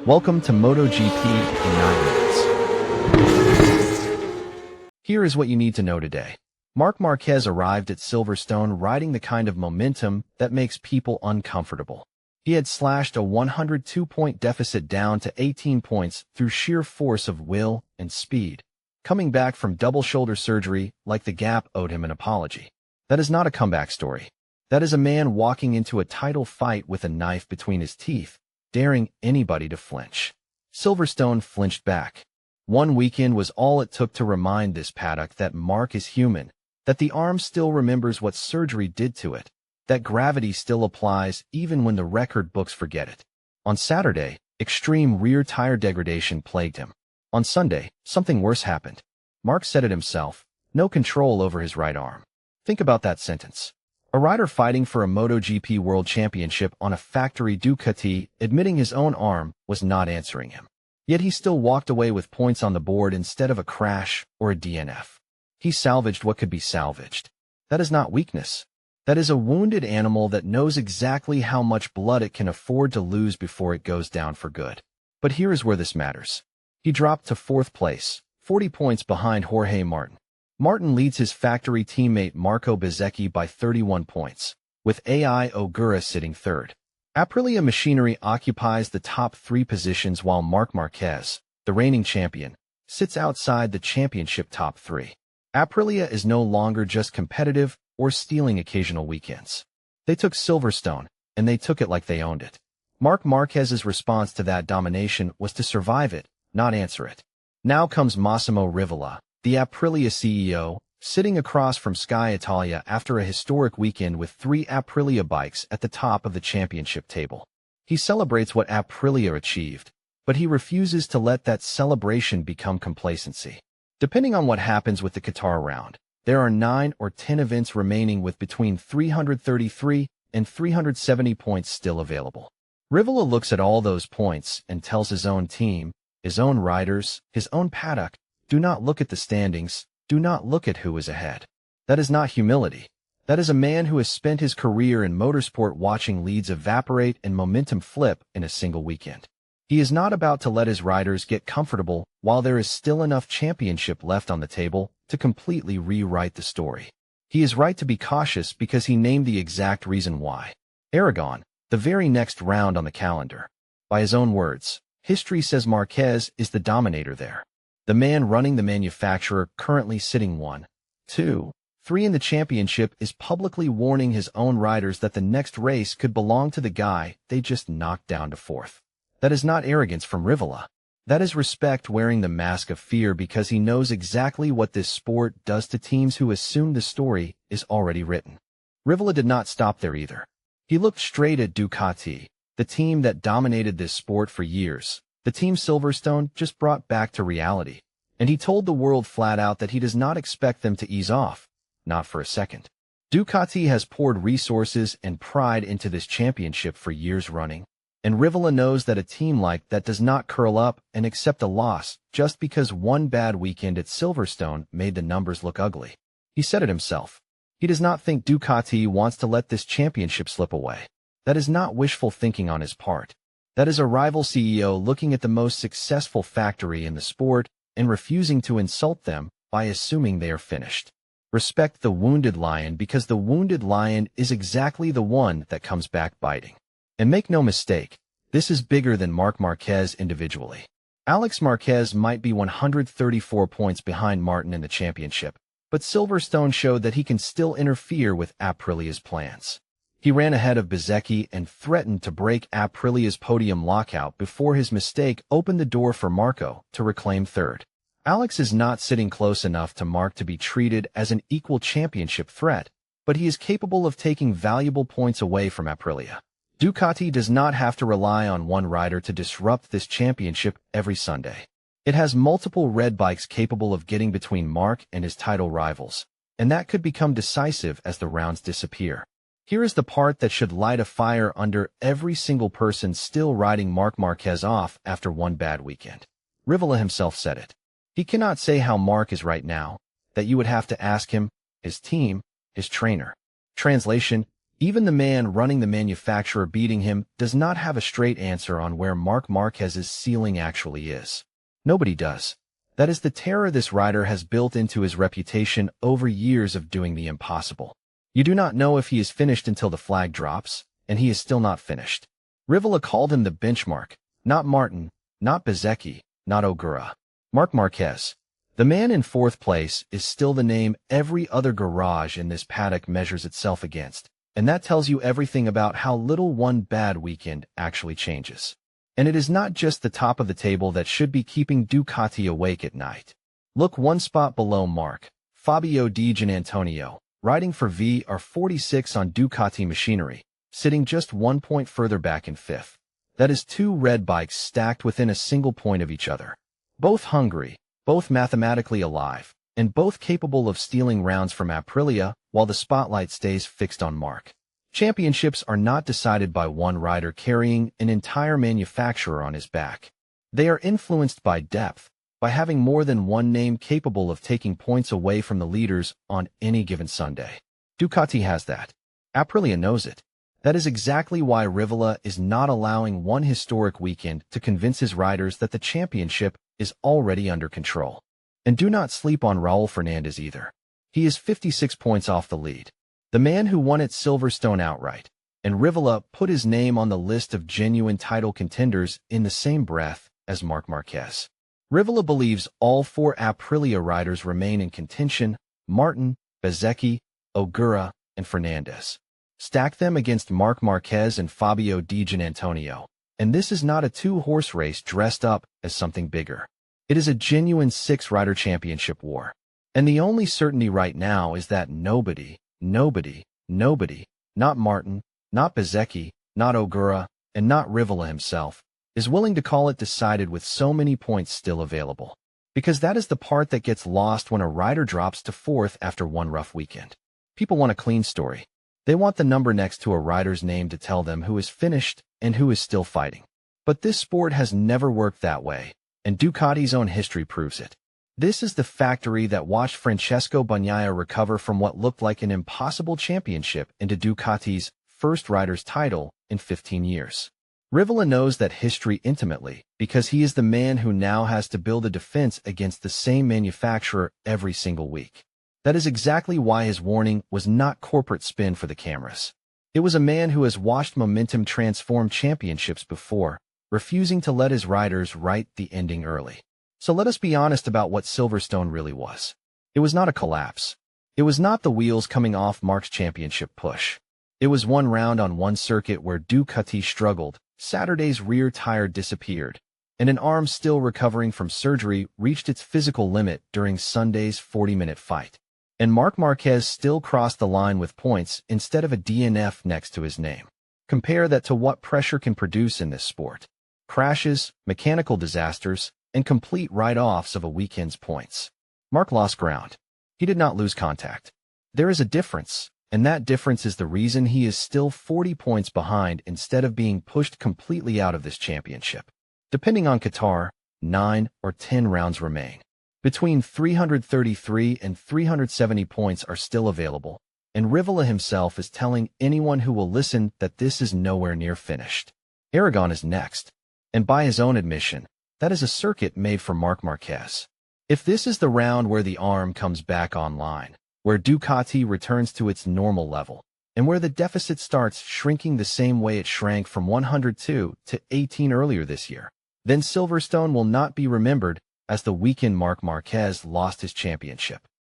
Welcome to MotoGP in 9 minutes. Here is what you need to know today. Marc Marquez arrived at Silverstone riding the kind of momentum that makes people uncomfortable. He had slashed a 102-point deficit down to 18 points through sheer force of will and speed. Coming back from double shoulder surgery like the gap owed him an apology. That is not a comeback story. That is a man walking into a title fight with a knife between his teeth, daring anybody to flinch. Silverstone flinched back. One weekend was all it took to remind this paddock that Marc is human, that the arm still remembers what surgery did to it, that gravity still applies even when the record books forget it. On Saturday, extreme rear tire degradation plagued him. On Sunday, something worse happened. Marc said it himself, no control over his right arm. Think about that sentence. A rider fighting for a MotoGP World Championship on a factory Ducati admitting his own arm was not answering him. Yet he still walked away with points on the board instead of a crash or a DNF. He salvaged what could be salvaged. That is not weakness. That is a wounded animal that knows exactly how much blood it can afford to lose before it goes down for good. But here is where this matters. He dropped to 4th place, 40 points behind Jorge Martin. Martin leads his factory teammate Marco Bezzecchi by 31 points, with AI Ogura sitting 3rd. Aprilia Machinery occupies the top 3 positions while Marc Marquez, the reigning champion, sits outside the championship top 3. Aprilia is no longer just competitive or stealing occasional weekends. They took Silverstone, and they took it like they owned it. Marc Marquez's response to that domination was to survive it, not answer it. Now comes Massimo Rivola, the Aprilia CEO, sitting across from Sky Italia after a historic weekend with 3 Aprilia bikes at the top of the championship table. He celebrates what Aprilia achieved, but he refuses to let that celebration become complacency. Depending on what happens with the Qatar round, there are 9 or 10 events remaining with between 333 and 370 points still available. Rivola looks at all those points and tells his own team, his own riders, his own paddock, do not look at the standings, do not look at who is ahead. That is not humility. That is a man who has spent his career in motorsport watching leads evaporate and momentum flip in a single weekend. He is not about to let his riders get comfortable while there is still enough championship left on the table to completely rewrite the story. He is right to be cautious because he named the exact reason why. Aragon, the very next round on the calendar. By his own words, history says Marquez is the dominator there. The man running the manufacturer, currently sitting 1, 2, 3 in the championship, is publicly warning his own riders that the next race could belong to the guy they just knocked down to 4th. That is not arrogance from Rivola. That is respect wearing the mask of fear because he knows exactly what this sport does to teams who assume the story is already written. Rivola did not stop there either. He looked straight at Ducati, the team that dominated this sport for years. The team Silverstone just brought back to reality, and he told the world flat out that he does not expect them to ease off, not for a second. Ducati has poured resources and pride into this championship for years running, and Rivola knows that a team like that does not curl up and accept a loss just because one bad weekend at Silverstone made the numbers look ugly. He said it himself. He does not think Ducati wants to let this championship slip away. That is not wishful thinking on his part. That is a rival CEO looking at the most successful factory in the sport and refusing to insult them by assuming they are finished. Respect the wounded lion because the wounded lion is exactly the one that comes back biting. And make no mistake, this is bigger than Marc Marquez individually. Alex Marquez might be 134 points behind Martin in the championship, but Silverstone showed that he can still interfere with Aprilia's plans. He ran ahead of Bezzecchi and threatened to break Aprilia's podium lockout before his mistake opened the door for Marco to reclaim 3rd. Alex is not sitting close enough to Marc to be treated as an equal championship threat, but he is capable of taking valuable points away from Aprilia. Ducati does not have to rely on one rider to disrupt this championship every Sunday. It has multiple red bikes capable of getting between Marc and his title rivals, and that could become decisive as the rounds disappear. Here is the part that should light a fire under every single person still riding Marc Marquez off after one bad weekend. Rivola himself said it. He cannot say how Marc is right now, that you would have to ask him, his team, his trainer. Translation, Even the man running the manufacturer beating him does not have a straight answer on where Marc Marquez's ceiling actually is. Nobody does. That is the terror this rider has built into his reputation over years of doing the impossible. You do not know if he is finished until the flag drops, and he is still not finished. Rivola called him the benchmark, not Martin, not Bezzecchi, not Ogura. Marc Marquez, the man in fourth place, is still the name every other garage in this paddock measures itself against. And that tells you everything about how little one bad weekend actually changes. And it is not just the top of the table that should be keeping Ducati awake at night. Look one spot below Marc, Fabio Di Giannantonio, riding for VR46 on Ducati machinery, sitting just 1 point further back in fifth. That is 2 red bikes stacked within a single point of each other. Both hungry, both mathematically alive, and both capable of stealing rounds from Aprilia while the spotlight stays fixed on Marc. Championships are not decided by one rider carrying an entire manufacturer on his back. They are influenced by depth, by having more than one name capable of taking points away from the leaders on any given Sunday. Ducati has that. Aprilia knows it. That is exactly why Rivola is not allowing one historic weekend to convince his riders that the championship is already under control. And do not sleep on Raul Fernandez either. He is 56 points off the lead. The man who won at Silverstone outright, and Rivola put his name on the list of genuine title contenders in the same breath as Marc Marquez. Rivola believes all 4 Aprilia riders remain in contention: Martin, Bezzecchi, Ogura, and Fernandez. Stack them against Marc Marquez and Fabio Di Giannantonio, and this is not a 2-horse race dressed up as something bigger. It is a genuine 6-rider championship war. And the only certainty right now is that nobody, not Martin, not Bezzecchi, not Ogura, and not Rivola himself, is willing to call it decided with so many points still available. Because that is the part that gets lost when a rider drops to 4th after one rough weekend. People want a clean story. They want the number next to a rider's name to tell them who is finished and who is still fighting. But this sport has never worked that way, and Ducati's own history proves it. This is the factory that watched Francesco Bagnaia recover from what looked like an impossible championship into Ducati's first rider's title in 15 years. Rivola knows that history intimately because he is the man who now has to build a defense against the same manufacturer every single week. That is exactly why his warning was not corporate spin for the cameras. It was a man who has watched momentum transform championships before, refusing to let his riders write the ending early. So let us be honest about what Silverstone really was. It was not a collapse. It was not the wheels coming off Marc's championship push. It was one round on one circuit where Ducati struggled, Saturday's rear tire disappeared, and an arm still recovering from surgery reached its physical limit during Sunday's 40-minute fight. And Marc Marquez still crossed the line with points instead of a DNF next to his name. Compare that to what pressure can produce in this sport. Crashes, mechanical disasters, and complete write-offs of a weekend's points. Marc lost ground. He did not lose contact. There is a difference, and that difference is the reason he is still 40 points behind instead of being pushed completely out of this championship. Depending on Qatar, 9 or 10 rounds remain. Between 333 and 370 points are still available, and Rivola himself is telling anyone who will listen that this is nowhere near finished. Aragon is next, and by his own admission, that is a circuit made for Marc Marquez. If this is the round where the arm comes back online, where Ducati returns to its normal level, and where the deficit starts shrinking the same way it shrank from 102 to 18 earlier this year, then Silverstone will not be remembered as the weekend Marc Marquez lost his championship.